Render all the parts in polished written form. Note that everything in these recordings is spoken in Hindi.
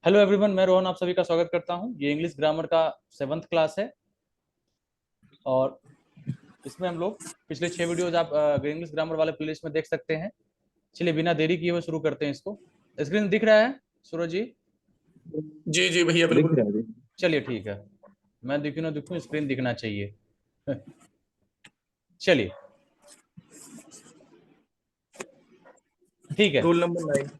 हेलो एवरीवन, मैं रोहन आप सभी का स्वागत करता हूं। ये इंग्लिश ग्रामर का 7th क्लास है और इसमें हम लोग पिछले 6 वीडियोज आप इंग्लिश ग्रामर वाले प्लेलिस्ट में देख सकते हैं। चलिए बिना देरी किए हुए शुरू करते हैं इसको। स्क्रीन दिख रहा है सूरज जी? जी जी भैया दिख बिल्कुल। रहा है जी। चलिए ठीक है, मैं दिखूँ ना दिखूँ स्क्रीन दिखना चाहिए। चलिए ठीक है। Rule number 9।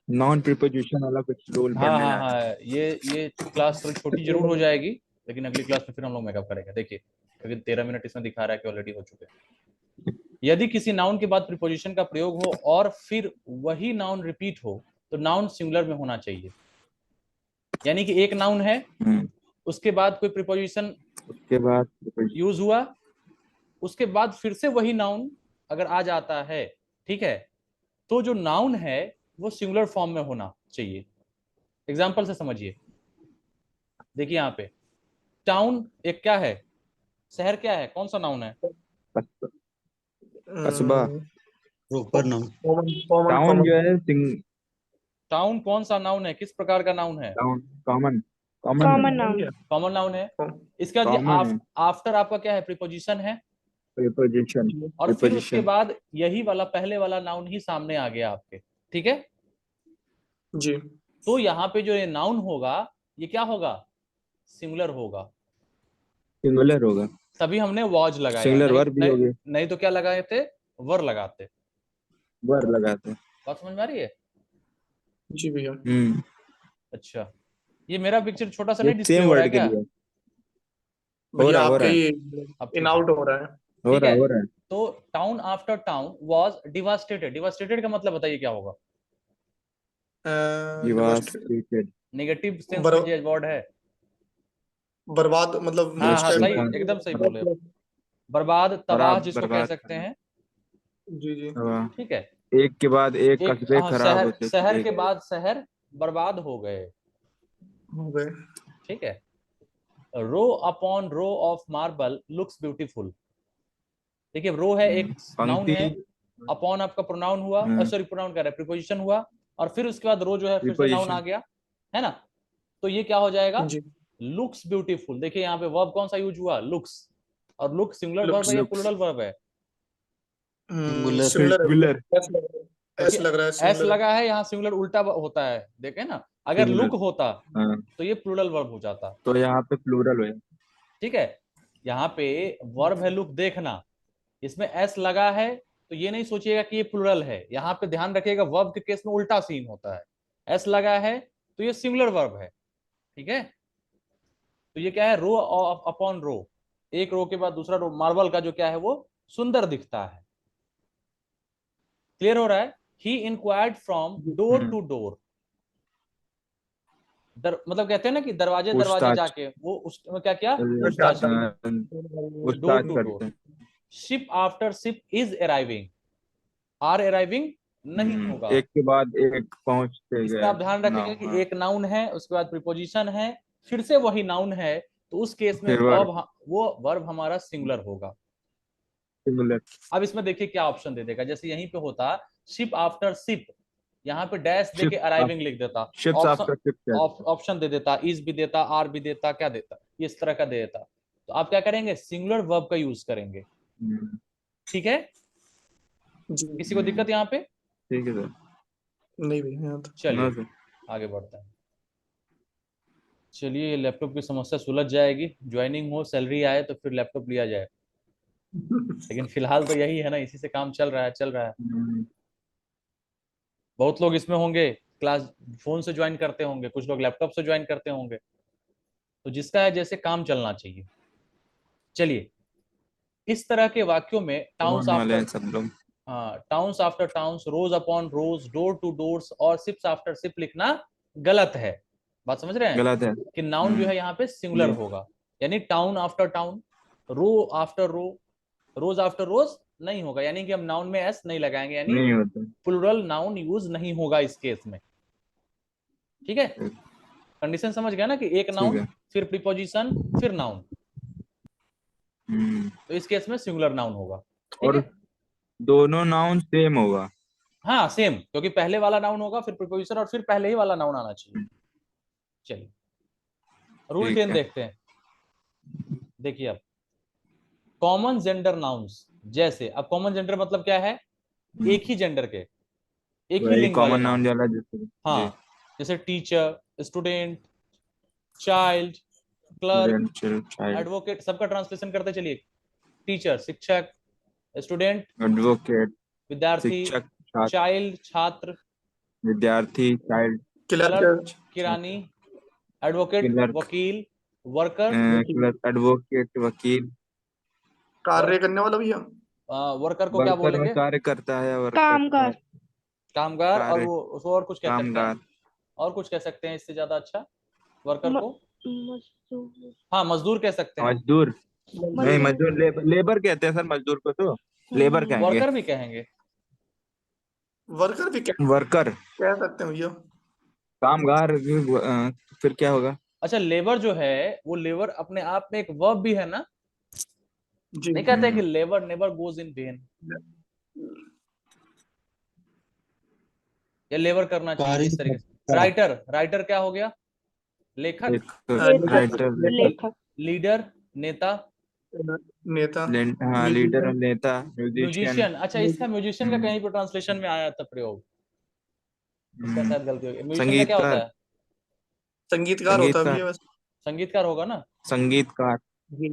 नॉन प्रिपोजिशन वाला कुछ रूल हाँ पढ़ने हाँ जा रहे हाँ, ये क्लास थोड़ी छोटी जरूर हो जाएगी, लेकिन अगली क्लास में फिर हम लोग मेकअप करेंगे। देखिए क्योंकि 13 मिनट इसमें दिखा रहा है कि ऑलरेडी हो चुके हैं। यदि किसी नाउन के बाद प्रीपोजिशन का प्रयोग हो और फिर वही नाउन रिपीट हो तो नाउन सिंगुलर में होना चाहिए। यानी कि एक नाउन है, हैं। उसके बाद कोई प्रीपोजिशन उसके बाद यूज हुआ, उसके बाद फिर से वही नाउन अगर आ जाता है, ठीक है, तो जो नाउन है वो सिंगुलर फॉर्म में होना चाहिए। एग्जाम्पल से समझिए। देखिए यहाँ पे टाउन एक क्या है, शहर क्या है, कौन सा नाउन है? कस्बा। Proper noun. Common common town common जो है टाउन कौन सा नाउन है, किस प्रकार का नाउन है? टाउन कॉमन कॉमन है। Common noun. कॉमन नाउन है। इसके बाद ये कॉमन है। आफ्टर आपका क्या है, प्रीपोजिशन है। प्रिपोजिशन और फिर उसके प्रिपोजिशन बाद यही वाला पहले वाला नाउन ही सामने आ गया आपके, ठीक है। जी तो यहाँ पे जो ये नाउन होगा ये क्या होगा, सिंगुलर होगा। सिंगुलर होगा। तभी हमने वॉज लगाया, सिंगुलर नहीं वर्ब भी नहीं, होगी। नहीं तो क्या लगाए थे, वर लगाते। वर्ब लगाते हैं। बात समझ में आ रही है? जी भैया। अच्छा, ये मेरा पिक्चर छोटा सा ये नहीं डिस्प्ले सेम हो रहा है वर्ड के क्या? लिए हो भैया रहा है हो आपका रहा है ये अब इन ठीक है, आउट हो रहा है। हो ठीक रहा है। है हो रहा है। तो town after town was devastated. Devastated का मतलब बताइए क्या होगा? Devastated devastated. नेगेटिव सेंस बर, में जो वर्ड है। बर्बाद मतलब हाँ उस हाँ टाइप सही, नुकसान। एकदम सही का। बोले आप। बर्बाद, तबाह खराब जिसको कह बर्बाद सकते करना। हैं, जी जी हाँ। ठीक है। एक के बाद एक एक कस्बे हाँ, खराब शहर होते शहर चले के गए। बाद शहर बर्बाद हो गए, हो गए। ठीक है। Row upon row of marble looks beautiful. देखिए रो है, एक नाउन पंक्ति। है, अपॉन आपका प्रोनाउन हुआ, सॉरी प्रोनाउन कह रहा है, प्रीपोजिशन हुआ, और फिर उसके बाद रो जो है फिर से नाउन आ प्रिपोजिशन। गया, है ना। तो ये क्या हो जाएगा, जी लुक्स ब्यूटीफुल। देखिए यहाँ पे वर्ब कौन सा यूज हुआ, लुक्स। और लुक सिंगुलर वर्ब लुक्स है या लुक्स प्लूरल वर्ब है? सिंगुलर। सिमिलर है सिंगुलर। भैया। ऐसा लग रहा है, क्योंकि ऐसा लग रहा है एस सिमिलर है। लगा है यहाँ, सिंगुलर उल्टा होता है, देखे ना। अगर लुक सिंगुलर। होता हाँ। तो ये प्लूरल वर्ब हो जाता, तो यहाँ पे प्लूरल है। ठीक है। यहाँ पे वर्ब है लुक, देखना, इसमें एस लगा है तो ये नहीं सोचिएगा कि ये प्लूरल है। यहाँ पे ध्यान रखिएगा वर्ब के केस में उल्टा सीन होता है। एस लगा है तो ये सिंगुलर वर्ब है, ठीक है। तो ये क्या है, रो अपॉन रो, एक रो के बाद दूसरा रो, मार्बल का जो क्या है वो सुंदर दिखता है। क्लियर हो रहा है? He inquired from door to door. मतलब कहते हैं ना कि दरवाजे दरवाजे पूछताछ। जाके वो उसमें क्या किया, पूछताछ जांचना। की। डोर पूछताछ टू डोर। करते हैं। Ship after ship is arriving, are arriving नहीं होगा। एक के बाद एक पहुंचते इसमें गए आप ध्यान ना। रखेंगे कि हाँ। एक नाउन है, उसके बाद प्रीपोजिशन है, फिर से वही नाउन है, तो उस केस में फिर वर्ब वो वर्ब हमारा सिंगुलर होगा। सिंगुलर। अब इसमें देखिए क्या ऑप्शन दे देगा, जैसे यहीं पे होता शिप आफ्टर शिप, यहाँ पे डैश देके शिप्स अराइविंग लिख देता, ships option after ships. Option दे देता, इज भी देता, आर भी देता, क्या देता, इस तरह का दे देता। तो आप क्या करेंगे, सिंगुलर वर्ब का यूज करेंगे, ठीक है। जी किसी को दिक्कत यहाँ पे? ठीक है सर। नहीं भैया यहाँ तो ना चलिए सर। आगे बढ़ते हैं। चलिए लैपटॉप की समस्या सुलझ जाएगी, ज्वाइनिंग हो, सैलरी आए तो फिर लैपटॉप लिया जाए, लेकिन फिलहाल तो यही है ना, इसी से काम चल रहा है, चल रहा है। बहुत लोग इसमें होंगे क्लास फोन से ज्वाइन करते होंगे, कुछ लोग लैपटॉप से ज्वाइन करते होंगे, तो जिसका है जैसे काम चलना चाहिए। चलिए, इस तरह के वाक्यों में टाउन्स फोन वाले हैं आफ्टर, सब लोग। हाँ, towns after towns, rose upon rose, door to doors और शिप्स आफ्टर शिप लिखना गलत है। बात समझ रहे हैं गलत है। कि नाउन जो है यहाँ पे सिंगुलर जी। होगा, यानी टाउन आफ्टर टाउन, रो आफ्टर रो, रोज आफ्टर रोज नहीं होगा, यानी कि हम नाउन में एस नहीं लगाएंगे, यानी नहीं होता। प्लूरल नाउन यूज नहीं होगा इस केस में, ठीक है। कंडीशन समझ गया ना कि एक ठीक नाउन है। फिर प्रीपोजिशन फिर नाउन, हम्म। तो इस केस में सिंगुलर नाउन होगा, ठीक और है। दोनों नाउन सेम होगा। हाँ सेम, क्योंकि पहले वाला नाउन होगा फिर प्रीपोजिशन और फिर पहले ही वाला नाउन आना चाहिए। चलिए रूल ठीक 10 है। देखते हैं। देखिए अब कॉमन जेंडर नाउन्स, जैसे अब कॉमन जेंडर मतलब क्या है, एक ही जेंडर के, एक ही वही लिंग वाले कॉमन नाउन। नाउन वाला जैसे जी हाँ, जैसे teacher, student, child, clerk, student child advocate, सबका ट्रांसलेशन करते चलिए। टीचर शिक्षक, स्टूडेंट एडवोकेट विद्यार्थी, शिक्षक छात्र चाइल्ड छात्र, विद्यार्थी चाइल्ड क्लर्क क्लर्क, किरानी, छात्र एडवोकेट क्लर्क वकील, वर्कर वकील, क्लर्क एडवोकेट वकील कार्य करने वाला भैया। वर्कर को क्या वर्कर में बोलेंगे, कार्य करता है वर्कर कामगार। कामगार, और कार्य वो उसको और कुछ कह सकते हैं, कामगार और कुछ कह सकते हैं इससे ज्यादा अच्छा वर्कर म- को। मजदूर। हाँ मजदूर कह सकते हैं, मजदूर नहीं मजदूर। मजदूर लेबर कहते हैं सर मजदूर को तो लेबर कहेंगे वर्कर भी कहेंगे। वर्कर भी वर्कर कह सकते हैं भैया। कामगार फिर क्या होगा अच्छा लेबर जो है वो लेबर अपने आप में एक वर्ब भी है ना, जी। नहीं कहते कि labour never goes in when, या लेबर करना चाहिए कार्य इस तरीके से। करता। राइटर, राइटर क्या हो गया, लेखक। एक लेखक। राइटर लेखक। लीडर नेता, नेता, हाँ लीडर और म्यूजिशियन, नेता म्यूजिशियन म्यूजिशियन। अच्छा इसका म्यूजिशियन का कहीं पर ट्रांसलेशन में आया था प्रयोग, इसका शायद गलती हो गई। म्यूजिशियन का क्या होता संगीतकार है, संगीतकार होता है संगीतकार भैया वैसे। संगीतकार होगा ना। संगीतकार जी।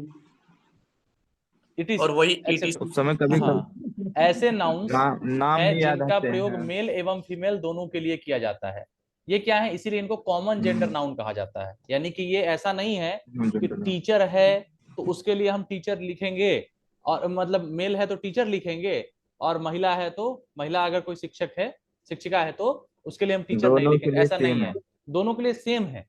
इट इज और वही एक्सेप्ट। ETC। उस समय कभी हाँ, ऐसे नाउन्स नाम हैं नहीं याद जिनका आते प्रयोग हैं मेल एवं फीमेल दोनों के लिए किया जाता है। ये क्या है, इसीलिए इनको कॉमन जेंडर नाउन कहा जाता है। यानी कि ये ऐसा नहीं है कि टीचर है तो उसके लिए हम टीचर लिखेंगे, और मतलब मेल है तो टीचर लिखेंगे, और महिला है तो महिला, अगर कोई शिक्षक है शिक्षिका है तो उसके लिए हम टीचर नहीं दोनों के लिखेंगे, लिए ऐसा नहीं सेम है। है दोनों के लिए सेम है,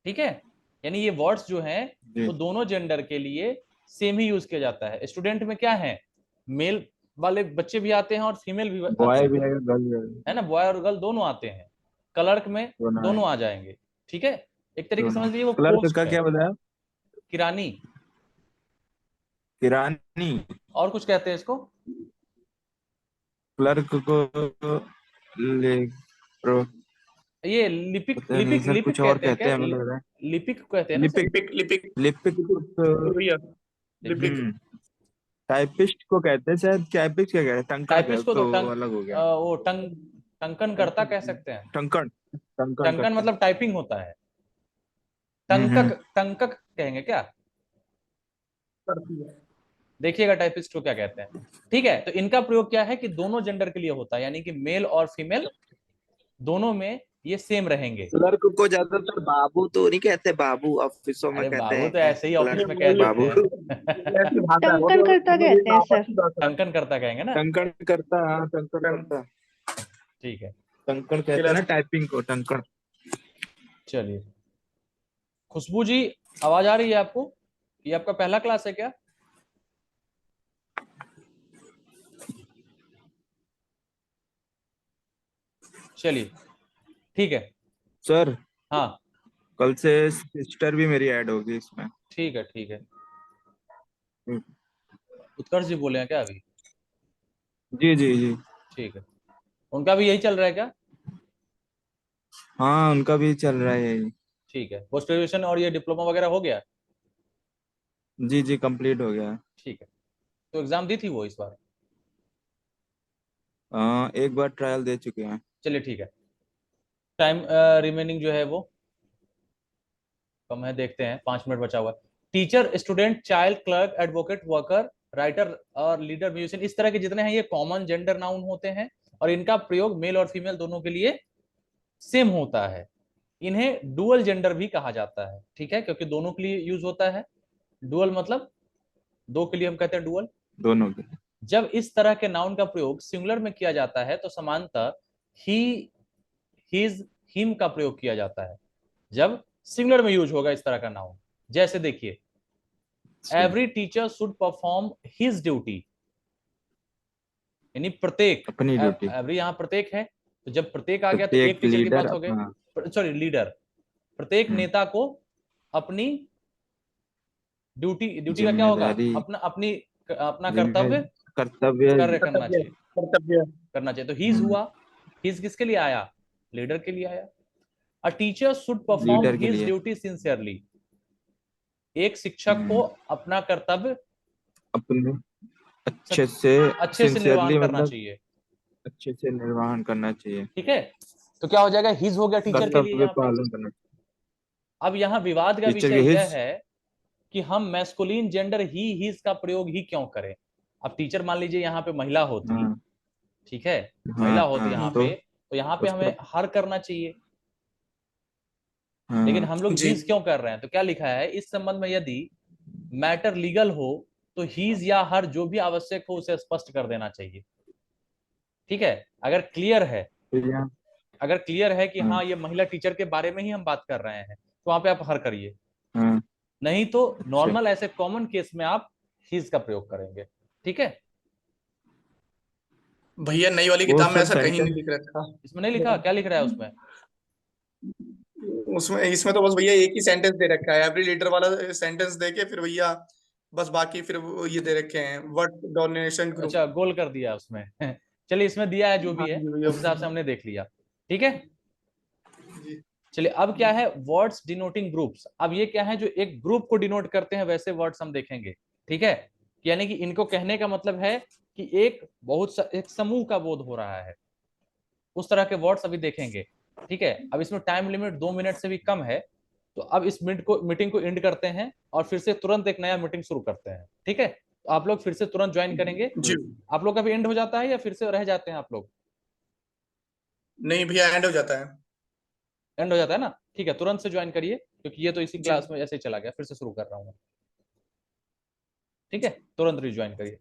ठीक है। यानी ये वर्ड्स जो हैं जी वो दोनों जेंडर के लिए सेम ही यूज किया जाता है। स्टूडेंट में क्या है, मेल वाले बच्चे भी आते हैं और फीमेल भी आते बॉय हैं, भी है गर्ल भी है ना, बॉय और गर्ल दोनों आते हैं। क्लर्क में दोनों है दोनों आ जाएंगे, ठीक है। एक तरीके से दोनों समझ लीजिए वो क्लर्क पोस्ट का है। क्या बताया किरानी, किरानी और कुछ कहते हैं इसको, क्लर्क को ले प्रो ये लिपिक, पता नहीं लिपिक सर कुछ लिपिक और कहते हैं कहते क्या, हैं हमें लग रहा है लिपिक कहते हैं ना सर, लिपिक लिपिक, लिपिक लिपिक जी भैया, लिपिक। टाइपिस्ट को कहते हैं शायद टाइपिस्ट क्या कहते हैं टंकन टाइपिस्ट को तो तो अलग हो गया वो टंकन करता कह सकते हैं। टंकन टंकन टंकन करता मतलब टाइपिंग होता है, टंकक, हम्म टंकक कहेंगे क्या, करती है। देखिएगा टाइपिस्ट को क्या कहते हैं, ठीक है। तो इनका प्रयोग क्या है कि दोनों जेंडर के लिए होता है, यानी कि मेल और फीमेल दोनों में ये सेम रहेंगे। क्लर्क को ज्यादातर बाबू तो नहीं कहते बाबू ऑफिसों में अरे कहते बाबू हैं तो क्या ऐसे ही ऑफिस क्लर्क में कह ये देते बाबू ऐसी भाषा है वो टंकन तो, करता मतलब ये कहते हैं सर। आपसी भाषा है। टंकन करता कहेंगे ना, टंकन करता हाँ टंकन टं- करता ठीक है। टंकन कहते हैं ना क्लर्क। टाइपिंग को टंकन चलिए खुशबू जी, आवाज आ रही है आपको, ये आपका पहला क्लास है क्या, चलिए ठीक है। सर हाँ कल से सिस्टर भी मेरी ऐड होगी इसमें ठीक है, ठीक है। उत्कर्ष जी बोले हैं क्या अभी, जी जी जी ठीक है। उनका भी यही चल रहा है क्या, हाँ उनका भी चल रहा है ठीक है। पोस्ट ग्रेजुएशन और ये डिप्लोमा वगैरह हो गया, जी जी कंप्लीट हो गया ठीक है। तो एग्जाम दी थी वो इस बार, एक बार ट्रायल दे चुके हैं चलिए ठीक है। टाइम रिमेनिंग जो है वो कम है, देखते हैं, 5 मिनट बचा हुआ है। Teacher, student, child, clerk, advocate, worker, writer और लीडर, म्यूजिशियन, इस तरह के जितने हैं ये कॉमन जेंडर नाउन होते हैं, और इनका प्रयोग मेल और फीमेल दोनों के लिए सेम होता है। इन्हें डुअल जेंडर भी कहा जाता है, ठीक है, क्योंकि दोनों के लिए यूज होता है। डुअल मतलब दो के लिए हम कहते हैं डुअल। दोनों के जब इस तरह के नाउन का प्रयोग सिंगुलर में किया जाता है तो समानतः ही, हिज, हिम का प्रयोग किया जाता है जब सिंगुलर में यूज होगा इस तरह का नाउन। जैसे देखिए, every teacher should perform his duty, यानी प्रत्येक, अपनी ड्यूटी एवरी यहाँ प्रत्येक है, तो जब प्रत्येक आ गया तो एक प्रत्येक टीचर की लीडर बात हो अपना गई, सॉरी लीडर, प्रत्येक नेता को अपनी ड्यूटी, ड्यूटी का क्या होगा, जिम्मेदारी अपना अपनी अपना जिम्मे कर्तव्य कर्तव्य कार्य करना कर्तव्य, चाहिए, कर्तव्य। करना चाहिए। तो हीज हुआ, हीज किसके लिए आया, लीडर के लिए आया। A teacher should perform leader के हिज लिए। Duty sincerely. एक शिक्षक को अपना कर्तव्य अपने अच्छे से अच्छे से निर्वहन सिंसियरली करना मतलब चाहिए। अच्छे से निर्वहन करना चाहिए, ठीक है, तो क्या हो जाएगा, हिज हो गया टीचर के लिए कर्तव्य यहाँ पे। पालन करना चाहिए। अब यहाँ विवाद का टीचर के विषय यह हिज। है कि हम मैस्कुलिन जेंडर ही हिज का प्रयोग ही क्यों करें। अब टीचर मान लीजिए यहाँ पे महिला होती, हाँ ठीक है, हाँ महिला होती हाँ, यहाँ हम्म, पे, तो यहाँ पे उसका हमें हर करना चाहिए, लेकिन हाँ हम लोग जी हीज क्यों कर रहे हैं। तो क्या लिखा है, इस संबंध में यदि मैटर लीगल हो तो हीज या हर जो भी आवश्यक हो उसे स्पष्ट कर देना चाहिए। ठीक है, अगर क्लियर है, तो यहाँ अगर क्लियर है कि हाँ हाँ ये महिला टीचर के बारे में ही हम बात कर रहे हैं, तो वहां पे आप हर करिए, हाँ नहीं तो अच्छा नॉर्मल ऐसे कॉमन केस में आप हीज का प्रयोग करेंगे। ठीक है, भैया, नई वाली वो किताब में सब ऐसा कहीं नहीं सेंटेंस। लिख रखा। इसमें नहीं लिखा, क्या लिख रहा है उसमें। उसमें इसमें तो बस भैया एक ही सेंटेंस दे रखा है, एवरी लीडर वाला सेंटेंस दे के फिर भैया बस बाकी फिर वो ये दे रखे हैं, व्हाट डोनेशन ग्रुप। अच्छा, गोल कर दिया उसमें चलिए, इसमें दिया है जो हाँ भी है जी भैया। उस हिसाब से हमने देख लिया। ठीक है, जी चलिए अब क्या है, वर्ड्स डिनोटिंग ग्रुप्स। अब ये क्या है, जो एक ग्रुप को डिनोट करते हैं वैसे वर्ड्स हम देखेंगे। ठीक है, यानी कि इनको कहने का मतलब है कि एक समूह का बोध हो रहा है, उस तरह के वर्ड्स अभी देखेंगे। ठीक है, अब इसमें टाइम लिमिट 2 मिनट से भी कम है, तो अब इस मीटिंग को एंड करते हैं और फिर से तुरंत एक नया मीटिंग शुरू करते हैं। ठीक है, तो आप लोग फिर से तुरंत ज्वाइन करेंगे। जी। आप लोग का भी एंड हो जाता है या फिर से रह जाते हैं आप लोग। नहीं भैया, एंड हो जाता है। एंड हो जाता है ना, ठीक है, तुरंत से ज्वाइन करिए, क्योंकि ये तो इसी जी क्लास में ऐसे ही चला गया, फिर से शुरू कर रहा हूँ मैं। ठीक है, तुरंत रिज्वाइन करिए।